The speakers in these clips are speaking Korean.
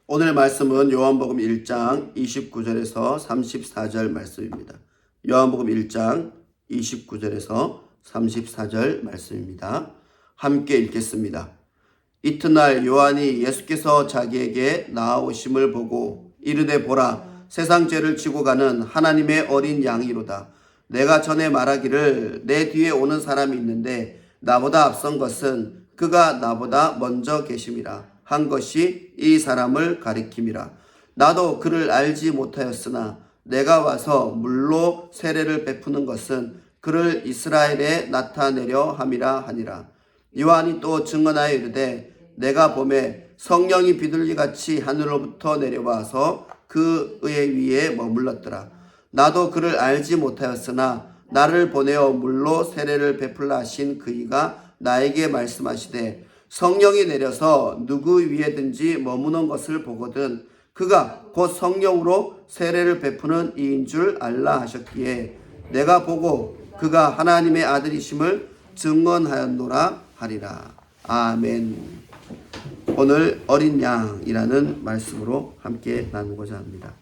오늘의 말씀은 요한복음 1장 29절에서 34절 말씀입니다. 요한복음 1장 29절에서 34절 말씀입니다. 함께 읽겠습니다. 이튿날 요한이 예수께서 자기에게 나아오심을 보고 이르되 보라, 세상 죄를 지고 가는 하나님의 어린 양이로다. 내가 전에 말하기를 내 뒤에 오는 사람이 있는데 나보다 앞선 것은 그가 나보다 먼저 계심이라 한 것이 이 사람을 가리킴이라. 나도 그를 알지 못하였으나 내가 와서 물로 세례를 베푸는 것은 그를 이스라엘에 나타내려 함이라 하니라. 요한이 또 증언하여 이르되 내가 보매 성령이 비둘기같이 하늘로부터 내려와서 그의 위에 머물렀더라. 나도 그를 알지 못하였으나 나를 보내어 물로 세례를 베풀라 하신 그이가 나에게 말씀하시되 성령이 내려서 누구 위에든지 머무는 것을 보거든 그가 곧 성령으로 세례를 베푸는 이인 줄 알라 하셨기에 내가 보고 그가 하나님의 아들이심을 증언하였노라 하리라. 아멘. 오늘 어린 양이라는 말씀으로 함께 나누고자 합니다.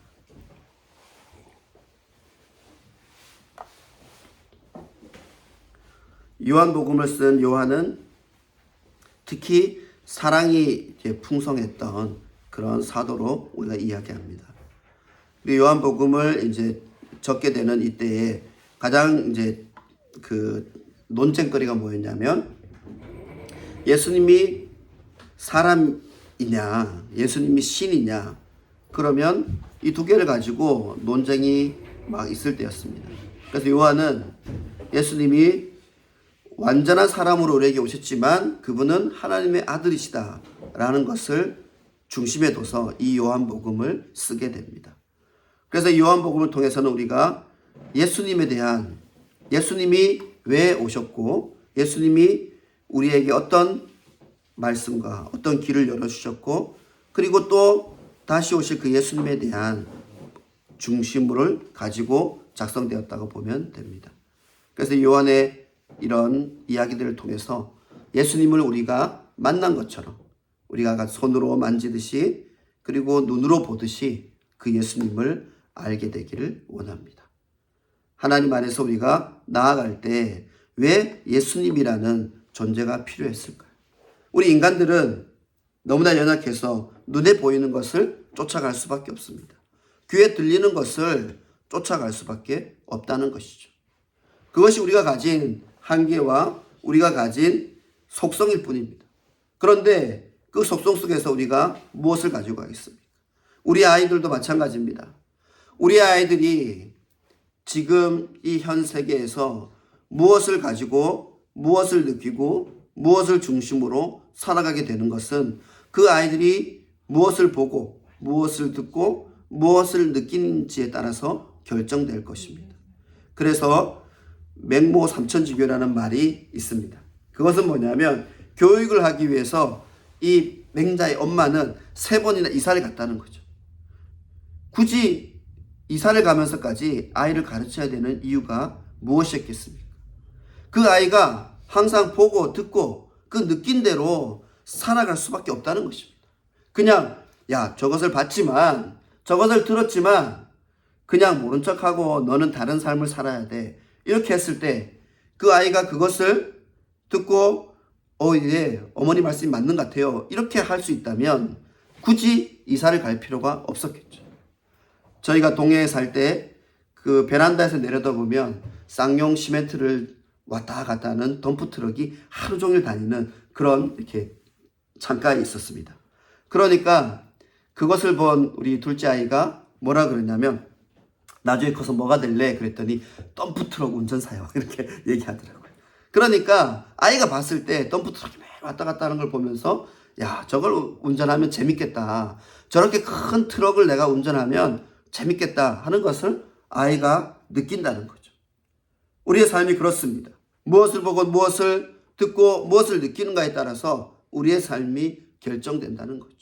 요한복음을 쓴 요한은 특히 사랑이 풍성했던 그런 사도로 우리가 이야기합니다. 요한복음을 이제 적게 되는 이때에 가장 그 논쟁거리가 뭐였냐면 예수님이 사람이냐, 예수님이 신이냐, 그러면 이 두 개를 가지고 논쟁이 막 있을 때였습니다. 그래서 요한은 예수님이 완전한 사람으로 우리에게 오셨지만 그분은 하나님의 아들이시다 라는 것을 중심에 둬서 이 요한복음을 쓰게 됩니다. 그래서 이 요한복음을 통해서는 우리가 예수님에 대한, 예수님이 왜 오셨고 예수님이 우리에게 어떤 말씀과 어떤 길을 열어주셨고 그리고 또 다시 오실 그 예수님에 대한 중심을 가지고 작성되었다고 보면 됩니다. 그래서 요한의 이런 이야기들을 통해서 예수님을 우리가 만난 것처럼 우리가 손으로 만지듯이 그리고 눈으로 보듯이 그 예수님을 알게 되기를 원합니다. 하나님 안에서 우리가 나아갈 때 왜 예수님이라는 존재가 필요했을까요? 우리 인간들은 너무나 연약해서 눈에 보이는 것을 쫓아갈 수밖에 없습니다. 귀에 들리는 것을 쫓아갈 수밖에 없다는 것이죠. 그것이 우리가 가진 한계와 우리가 가진 속성일 뿐입니다. 그런데 그 속성 속에서 우리가 무엇을 가지고 가겠습니까? 우리 아이들도 마찬가지입니다. 우리 아이들이 지금 이 현 세계에서 무엇을 가지고 무엇을 느끼고 무엇을 중심으로 살아가게 되는 것은 그 아이들이 무엇을 보고 무엇을 듣고 무엇을 느끼는지에 따라서 결정될 것입니다. 그래서 맹모 삼천지교라는 말이 있습니다. 그것은 뭐냐면 교육을 하기 위해서 이 맹자의 엄마는 3번이나 이사를 갔다는 거죠. 굳이 이사를 가면서까지 아이를 가르쳐야 되는 이유가 무엇이었겠습니까? 그 아이가 항상 보고 듣고 그 느낀 대로 살아갈 수밖에 없다는 것입니다. 그냥 저것을 봤지만 저것을 들었지만 그냥 모른 척하고 너는 다른 삶을 살아야 돼. 이렇게 했을 때 그 아이가 그것을 듣고 예, 어머니 말씀이 맞는 것 같아요. 이렇게 할 수 있다면 굳이 이사를 갈 필요가 없었겠죠. 저희가 동해에 살 때 그 베란다에서 내려다보면 쌍용 시멘트를 왔다 갔다 하는 덤프트럭이 하루 종일 다니는 그런 이렇게 창가에 있었습니다. 그러니까 그것을 본 우리 둘째 아이가 뭐라 그랬냐면 나중에 커서 뭐가 될래? 그랬더니 덤프트럭 운전사요. 이렇게 얘기하더라고요. 그러니까 아이가 봤을 때 덤프트럭이 매일 왔다 갔다 하는 걸 보면서 저걸 운전하면 재밌겠다. 저렇게 큰 트럭을 내가 운전하면 재밌겠다 하는 것을 아이가 느낀다는 거죠. 우리의 삶이 그렇습니다. 무엇을 보고 무엇을 듣고 무엇을 느끼는가에 따라서 우리의 삶이 결정된다는 거죠.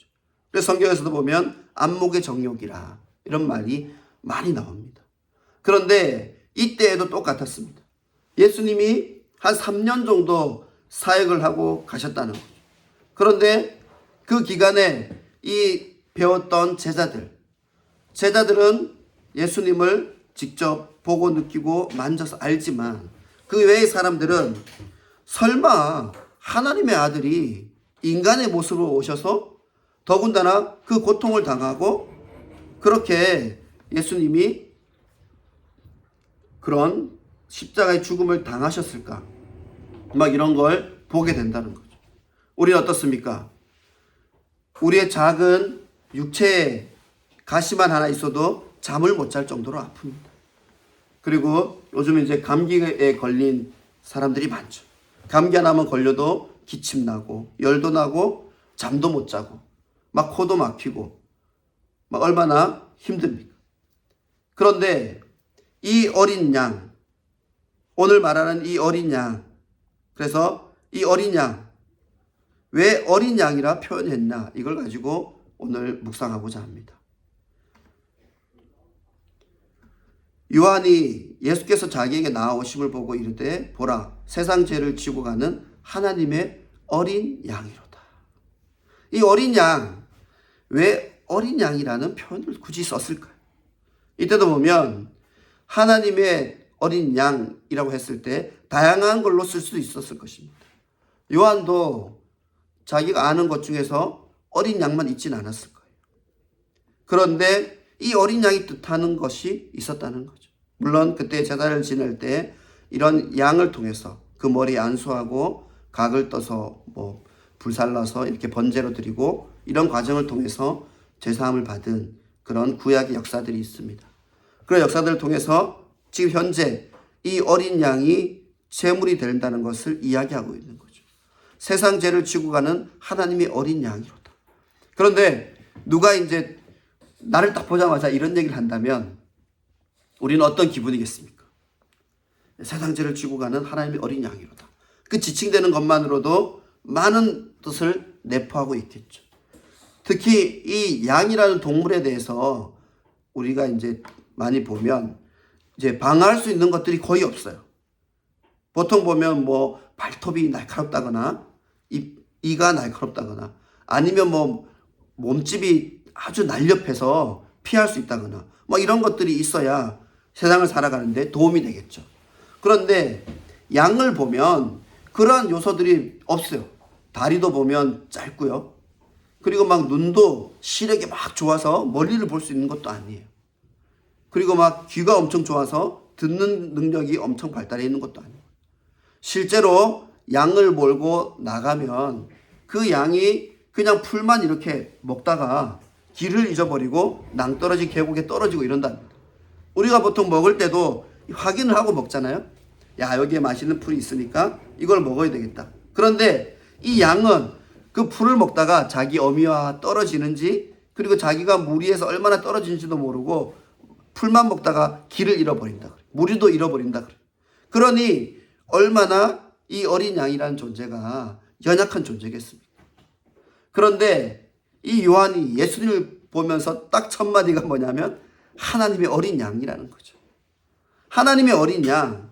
그래서 성경에서도 보면 안목의 정욕이라 이런 말이 많이 나옵니다. 그런데 이때에도 똑같았습니다. 예수님이 한 3년 정도 사역을 하고 가셨다는 거죠. 그런데 그 기간에 이 배웠던 제자들은 예수님을 직접 보고 느끼고 만져서 알지만 그 외의 사람들은 설마 하나님의 아들이 인간의 모습으로 오셔서 더군다나 그 고통을 당하고 그렇게 예수님이 그런 십자가의 죽음을 당하셨을까? 막 이런 걸 보게 된다는 거죠. 우리는 어떻습니까? 우리의 작은 육체에 가시만 하나 있어도 잠을 못 잘 정도로 아픕니다. 그리고 요즘 이제 감기에 걸린 사람들이 많죠. 감기 하나만 걸려도 기침 나고 열도 나고 잠도 못 자고 막 코도 막히고 막 얼마나 힘듭니까? 그런데 이 어린 양, 오늘 말하는 이 어린 양, 그래서 이 어린 양, 왜 어린 양이라 표현했나 이걸 가지고 오늘 묵상하고자 합니다. 요한이 예수께서 자기에게 나아오심을 보고 이르되 보라 세상 죄를 지고 가는 하나님의 어린 양이로다. 이 어린 양, 왜 어린 양이라는 표현을 굳이 썼을까요? 이때도 보면 하나님의 어린 양이라고 했을 때 다양한 걸로 쓸 수도 있었을 것입니다. 요한도 자기가 아는 것 중에서 어린 양만 있지는 않았을 거예요. 그런데 이 어린 양이 뜻하는 것이 있었다는 거죠. 물론 그때 제사를 지낼 때 이런 양을 통해서 그 머리에 안수하고 각을 떠서 뭐 불살라서 이렇게 번제로 드리고 이런 과정을 통해서 제사함을 받은 그런 구약의 역사들이 있습니다. 그런 역사들을 통해서 지금 현재 이 어린 양이 제물이 된다는 것을 이야기하고 있는 거죠. 세상 죄를 지고 가는 하나님의 어린 양이로다. 그런데 누가 이제 나를 딱 보자마자 이런 얘기를 한다면 우리는 어떤 기분이겠습니까? 세상 죄를 지고 가는 하나님의 어린 양이로다. 그 지칭되는 것만으로도 많은 뜻을 내포하고 있겠죠. 특히 이 양이라는 동물에 대해서 우리가 이제 많이 보면 이제 방어할 수 있는 것들이 거의 없어요. 보통 보면 뭐 발톱이 날카롭다거나 이가 날카롭다거나 아니면 뭐 몸집이 아주 날렵해서 피할 수 있다거나 뭐 이런 것들이 있어야 세상을 살아가는데 도움이 되겠죠. 그런데 양을 보면 그러한 요소들이 없어요. 다리도 보면 짧고요. 그리고 막 눈도 시력이 막 좋아서 멀리를 볼 수 있는 것도 아니에요. 그리고 막 귀가 엄청 좋아서 듣는 능력이 엄청 발달해 있는 것도 아니에요. 실제로 양을 몰고 나가면 그 양이 그냥 풀만 이렇게 먹다가 길을 잊어버리고 낭떠러지 계곡에 떨어지고 이런답니다. 우리가 보통 먹을 때도 확인을 하고 먹잖아요. 야, 여기에 맛있는 풀이 있으니까 이걸 먹어야 되겠다. 그런데 이 양은 그 풀을 먹다가 자기 어미와 떨어지는지 그리고 자기가 무리에서 얼마나 떨어지는지도 모르고 풀만 먹다가 길을 잃어버린다. 무리도 잃어버린다. 그러니 얼마나 이 어린 양이라는 존재가 연약한 존재겠습니까? 그런데 이 요한이 예수님을 보면서 딱 첫 마디가 뭐냐면 하나님의 어린 양이라는 거죠. 하나님의 어린 양,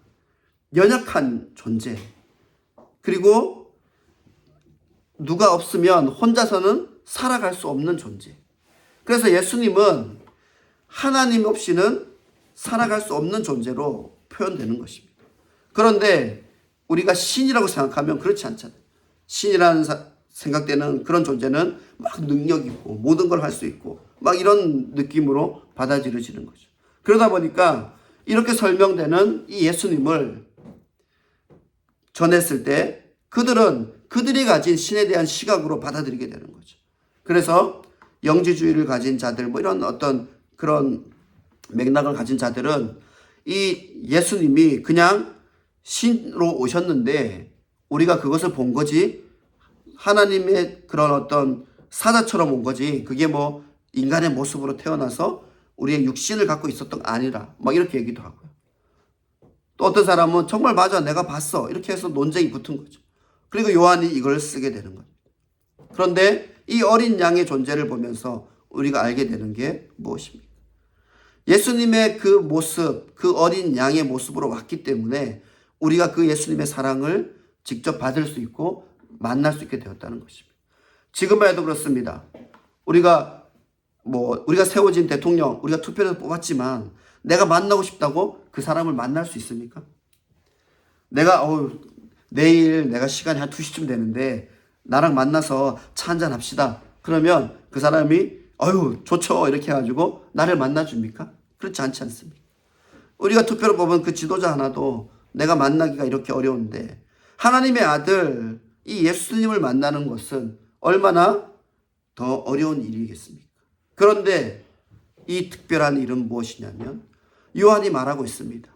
연약한 존재. 그리고 누가 없으면 혼자서는 살아갈 수 없는 존재. 그래서 예수님은 하나님 없이는 살아갈 수 없는 존재로 표현되는 것입니다. 그런데 우리가 신이라고 생각하면 그렇지 않잖아요. 신이라는 생각되는 그런 존재는 막 능력 있고 모든 걸 할 수 있고 막 이런 느낌으로 받아들여지는 거죠. 그러다 보니까 이렇게 설명되는 이 예수님을 전했을 때 그들은 그들이 가진 신에 대한 시각으로 받아들이게 되는 거죠. 그래서 영지주의를 가진 자들 뭐 이런 어떤 그런 맥락을 가진 자들은 이 예수님이 그냥 신으로 오셨는데 우리가 그것을 본 거지 하나님의 그런 어떤 사자처럼 온 거지 그게 뭐 인간의 모습으로 태어나서 우리의 육신을 갖고 있었던 거 아니라 막 이렇게 얘기도 하고요. 또 어떤 사람은 정말 맞아 내가 봤어 이렇게 해서 논쟁이 붙은 거죠. 그리고 요한이 이걸 쓰게 되는 거예요. 그런데 이 어린 양의 존재를 보면서 우리가 알게 되는 게 무엇입니까? 예수님의 그 모습, 그 어린 양의 모습으로 왔기 때문에 우리가 그 예수님의 사랑을 직접 받을 수 있고 만날 수 있게 되었다는 것입니다. 지금만 해도 그렇습니다. 우리가 뭐 우리가 세워진 대통령 우리가 투표해서 뽑았지만 내가 만나고 싶다고 그 사람을 만날 수 있습니까? 내가 내일 내가 시간이 한 2시쯤 되는데 나랑 만나서 차 한잔 합시다. 그러면 그 사람이 좋죠 이렇게 해가지고 나를 만나줍니까? 그렇지 않지 않습니까? 우리가 투표로 뽑은 그 지도자 하나도 내가 만나기가 이렇게 어려운데 하나님의 아들 이 예수님을 만나는 것은 얼마나 더 어려운 일이겠습니까? 그런데 이 특별한 일은 무엇이냐면 요한이 말하고 있습니다.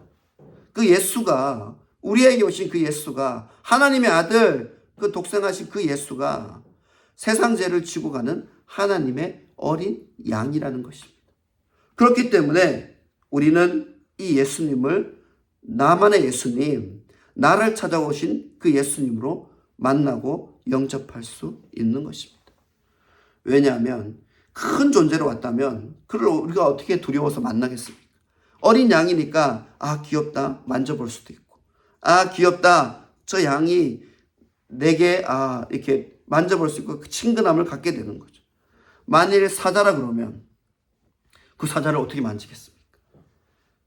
그 예수가 우리에게 오신 그 예수가 하나님의 아들 그 독생하신 그 예수가 세상 죄를 지고 가는 하나님의 어린 양이라는 것입니다. 그렇기 때문에 우리는 이 예수님을 나만의 예수님, 나를 찾아오신 그 예수님으로 만나고 영접할 수 있는 것입니다. 왜냐하면 큰 존재로 왔다면 그를 우리가 어떻게 두려워서 만나겠습니까? 어린 양이니까 귀엽다 만져볼 수도 있고 귀엽다 저 양이 내게 이렇게 만져볼 수 있고 그 친근함을 갖게 되는 거죠. 만일 사자라 그러면 그 사자를 어떻게 만지겠습니까?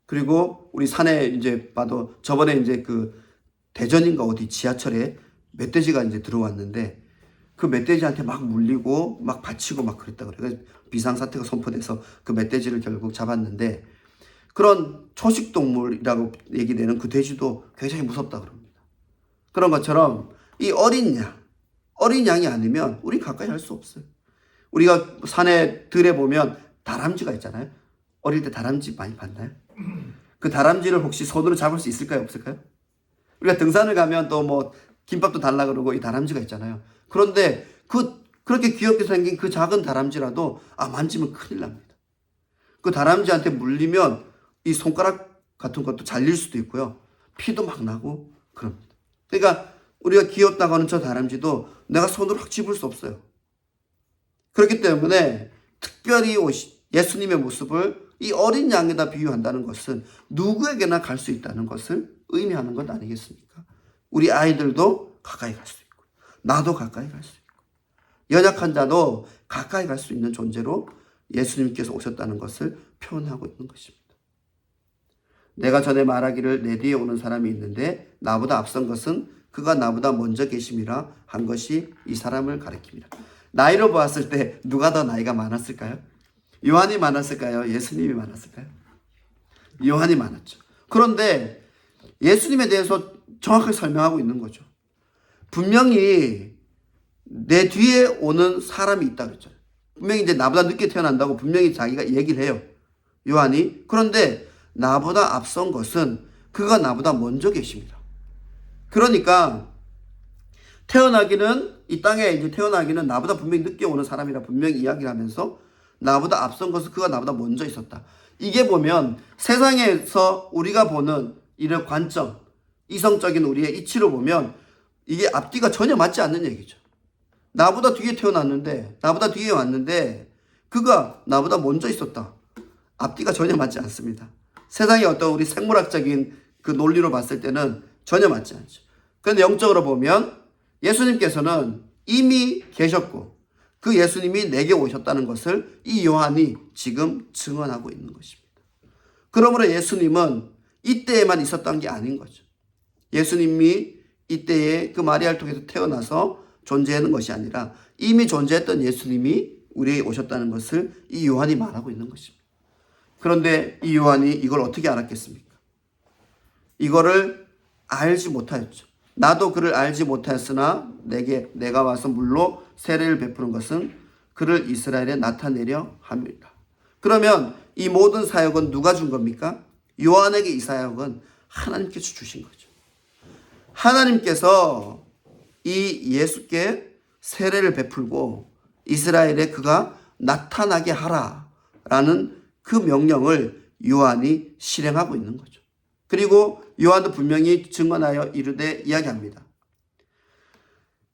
그리고 우리 산에 이제 봐도 저번에 이제 그 대전인가 어디 지하철에 멧돼지가 이제 들어왔는데 그 멧돼지한테 막 물리고 막 다치고 막 그랬다 그래요. 그래서 비상사태가 선포돼서 그 멧돼지를 결국 잡았는데 그런 초식동물이라고 얘기되는 그 돼지도 굉장히 무섭다 그럽니다. 그런 것처럼 이 어린 양이 아니면 우리 가까이 할 수 없어요. 우리가 산에 들에 보면 다람쥐가 있잖아요. 어릴 때 다람쥐 많이 봤나요? 그 다람쥐를 혹시 손으로 잡을 수 있을까요? 없을까요? 우리가 등산을 가면 또 뭐 김밥도 달라 그러고 이 다람쥐가 있잖아요. 그런데 그렇게 귀엽게 생긴 그 작은 다람쥐라도 만지면 큰일 납니다. 그 다람쥐한테 물리면 이 손가락 같은 것도 잘릴 수도 있고요. 피도 막 나고 그럽니다. 그러니까 우리가 귀엽다고 하는 저 다람쥐도 내가 손으로 확 집을 수 없어요. 그렇기 때문에 특별히 예수님의 모습을 이 어린 양에다 비유한다는 것은 누구에게나 갈 수 있다는 것을 의미하는 것 아니겠습니까? 우리 아이들도 가까이 갈 수 있고 나도 가까이 갈 수 있고 연약한 자도 가까이 갈 수 있는 존재로 예수님께서 오셨다는 것을 표현하고 있는 것입니다. 내가 전에 말하기를 내 뒤에 오는 사람이 있는데 나보다 앞선 것은 그가 나보다 먼저 계심이라 한 것이 이 사람을 가리킵니다. 나이로 보았을 때 누가 더 나이가 많았을까요? 요한이 많았을까요? 예수님이 많았을까요? 요한이 많았죠. 그런데 예수님에 대해서 정확하게 설명하고 있는 거죠. 분명히 내 뒤에 오는 사람이 있다 그랬죠. 분명히 이제 나보다 늦게 태어난다고 분명히 자기가 얘기를 해요. 요한이. 그런데 나보다 앞선 것은 그가 나보다 먼저 계십니다. 그러니까 이 땅에 이제 태어나기는 나보다 분명히 늦게 오는 사람이라 분명히 이야기를 하면서 나보다 앞선 것은 그가 나보다 먼저 있었다. 이게 보면 세상에서 우리가 보는 이런 관점, 이성적인 우리의 이치로 보면 이게 앞뒤가 전혀 맞지 않는 얘기죠. 나보다 뒤에 태어났는데 나보다 뒤에 왔는데 그가 나보다 먼저 있었다. 앞뒤가 전혀 맞지 않습니다. 세상의 어떤 우리 생물학적인 그 논리로 봤을 때는 전혀 맞지 않죠. 그런데 영적으로 보면 예수님께서는 이미 계셨고 그 예수님이 내게 오셨다는 것을 이 요한이 지금 증언하고 있는 것입니다. 그러므로 예수님은 이때에만 있었던 게 아닌 거죠. 예수님이 이때에 그 마리아를 통해서 태어나서 존재하는 것이 아니라 이미 존재했던 예수님이 우리에게 오셨다는 것을 이 요한이 말하고 있는 것입니다. 그런데 이 요한이 이걸 어떻게 알았겠습니까? 이거를 알지 못하였죠. 나도 그를 알지 못하였으나 내가 와서 물로 세례를 베푸는 것은 그를 이스라엘에 나타내려 합니다. 그러면 이 모든 사역은 누가 준 겁니까? 요한에게 이 사역은 하나님께서 주신 거죠. 하나님께서 이 예수께 세례를 베풀고 이스라엘에 그가 나타나게 하라라는 그 명령을 요한이 실행하고 있는 거죠. 그리고 요한도 분명히 증언하여 이르되 이야기합니다.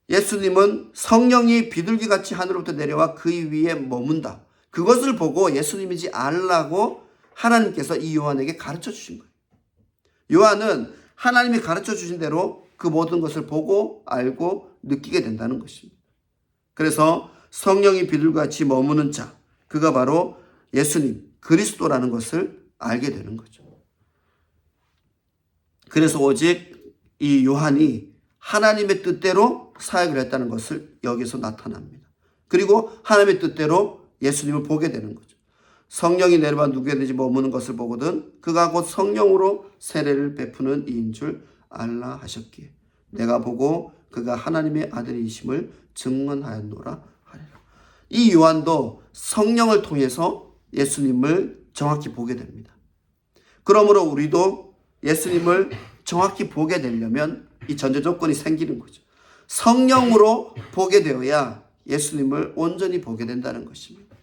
예수님은 성령이 비둘기같이 하늘로부터 내려와 그 위에 머문다. 그것을 보고 예수님인지 알라고 하나님께서 이 요한에게 가르쳐 주신 거예요. 요한은 하나님이 가르쳐 주신 대로 그 모든 것을 보고 알고 느끼게 된다는 것입니다. 그래서 성령이 비둘기같이 머무는 자, 그가 바로 예수님, 그리스도라는 것을 알게 되는 거죠. 그래서 오직 이 요한이 하나님의 뜻대로 사역을 했다는 것을 여기서 나타납니다. 그리고 하나님의 뜻대로 예수님을 보게 되는 거죠. 성령이 내려와 누구에든지 머무는 것을 보거든 그가 곧 성령으로 세례를 베푸는 이인 줄 알라 하셨기에 내가 보고 그가 하나님의 아들이심을 증언하였노라 하리라. 이 요한도 성령을 통해서 예수님을 정확히 보게 됩니다. 그러므로 우리도 예수님을 정확히 보게 되려면 이 전제 조건이 생기는 거죠. 성령으로 보게 되어야 예수님을 온전히 보게 된다는 것입니다.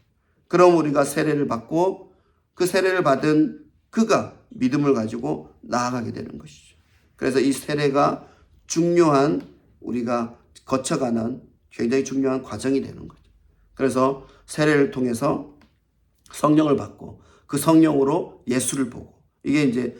그럼 우리가 세례를 받고 그 세례를 받은 그가 믿음을 가지고 나아가게 되는 것이죠. 그래서 이 세례가 중요한 우리가 거쳐가는 굉장히 중요한 과정이 되는 거죠. 그래서 세례를 통해서 성령을 받고 그 성령으로 예수를 보고 이게 이제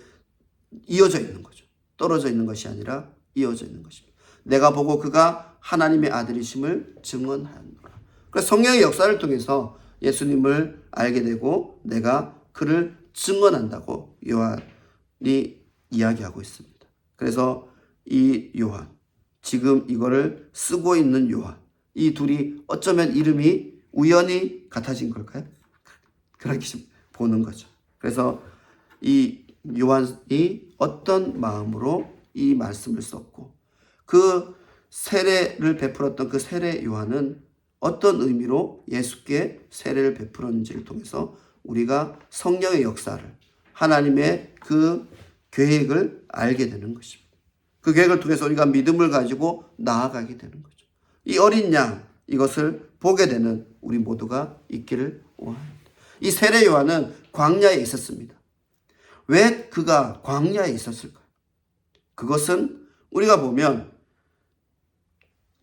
이어져 있는 거죠. 떨어져 있는 것이 아니라 이어져 있는 것입니다. 내가 보고 그가 하나님의 아들이심을 증언하노라. 그래서 성령의 역사를 통해서 예수님을 알게 되고 내가 그를 증언한다고 요한이 이야기하고 있습니다. 그래서 이 요한, 지금 이거를 쓰고 있는 요한, 이 둘이 어쩌면 이름이 우연히 같아진 걸까요? 그렇게 보는 거죠. 그래서 이 요한이 어떤 마음으로 이 말씀을 썼고 그 세례를 베풀었던 그 세례 요한은 어떤 의미로 예수께 세례를 베풀었는지를 통해서 우리가 성령의 역사를 하나님의 그 계획을 알게 되는 것입니다. 그 계획을 통해서 우리가 믿음을 가지고 나아가게 되는 거죠. 이 어린 양 이것을 보게 되는 우리 모두가 있기를 원합니다. 이 세례 요한은 광야에 있었습니다. 왜 그가 광야에 있었을까요? 그것은 우리가 보면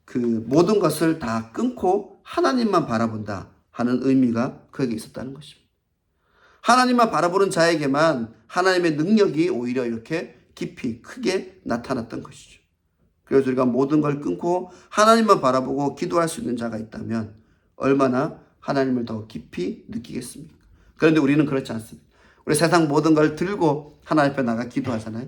그 모든 것을 다 끊고 하나님만 바라본다 하는 의미가 그에게 있었다는 것입니다. 하나님만 바라보는 자에게만 하나님의 능력이 오히려 이렇게 깊이 크게 나타났던 것이죠. 그래서 우리가 모든 걸 끊고 하나님만 바라보고 기도할 수 있는 자가 있다면 얼마나 하나님을 더 깊이 느끼겠습니까? 그런데 우리는 그렇지 않습니다. 우리 세상 모든 걸 들고 하나님 앞에 나가 기도하잖아요.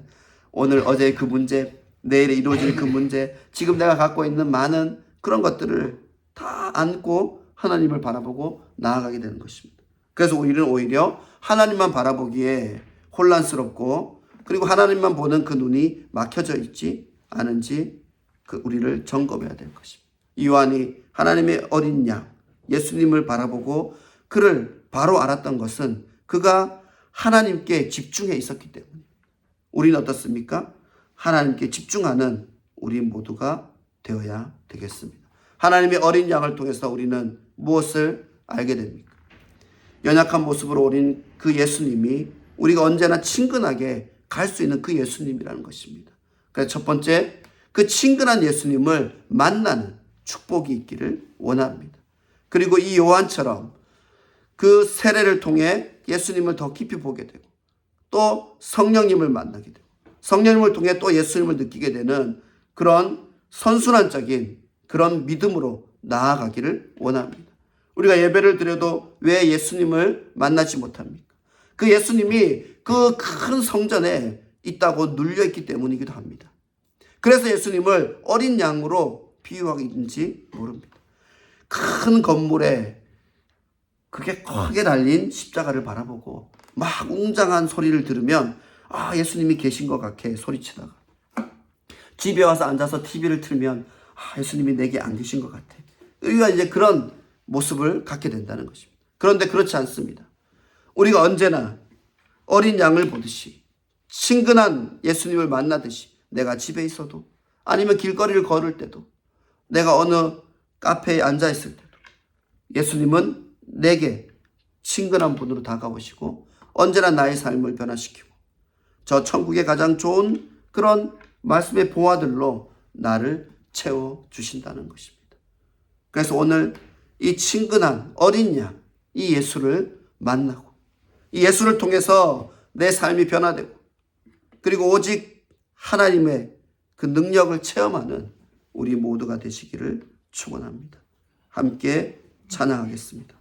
오늘 어제의 그 문제, 내일에 이루어질 그 문제, 지금 내가 갖고 있는 많은 그런 것들을 다 안고 하나님을 바라보고 나아가게 되는 것입니다. 그래서 우리는 오히려 하나님만 바라보기에 혼란스럽고 그리고 하나님만 보는 그 눈이 막혀져 있지 않은지 우리를 점검해야 될 것입니다. 요한이 하나님의 어린 양 예수님을 바라보고 그를 바로 알았던 것은 그가 하나님께 집중해 있었기 때문입니다. 우리는 어떻습니까? 하나님께 집중하는 우리 모두가 되어야 되겠습니다. 하나님의 어린 양을 통해서 우리는 무엇을 알게 됩니까? 연약한 모습으로 오린 그 예수님이 우리가 언제나 친근하게 갈 수 있는 그 예수님이라는 것입니다. 그래서 첫 번째, 그 친근한 예수님을 만나는 축복이 있기를 원합니다. 그리고 이 요한처럼 그 세례를 통해 예수님을 더 깊이 보게 되고 또 성령님을 만나게 되고 성령님을 통해 또 예수님을 느끼게 되는 그런 선순환적인 그런 믿음으로 나아가기를 원합니다. 우리가 예배를 드려도 왜 예수님을 만나지 못합니까? 그 예수님이 그 큰 성전에 있다고 눌려있기 때문이기도 합니다. 그래서 예수님을 어린 양으로 비유하기인지 모릅니다. 큰 건물에 그렇게 크게 달린 십자가를 바라보고 막 웅장한 소리를 들으면 예수님이 계신 것 같게 소리치다가 집에 와서 앉아서 TV를 틀면 예수님이 내게 안 계신 것 같아. 우리가 이제 그런 모습을 갖게 된다는 것입니다. 그런데 그렇지 않습니다. 우리가 언제나 어린 양을 보듯이 친근한 예수님을 만나듯이 내가 집에 있어도 아니면 길거리를 걸을 때도 내가 어느 카페에 앉아 있을 때도 예수님은 내게 친근한 분으로 다가오시고 언제나 나의 삶을 변화시키고 저 천국의 가장 좋은 그런 말씀의 보화들로 나를 채워주신다는 것입니다. 그래서 오늘 이 친근한 어린 양, 이 예수를 만나고 이 예수를 통해서 내 삶이 변화되고 그리고 오직 하나님의 그 능력을 체험하는 우리 모두가 되시기를 축원합니다. 함께 찬양하겠습니다.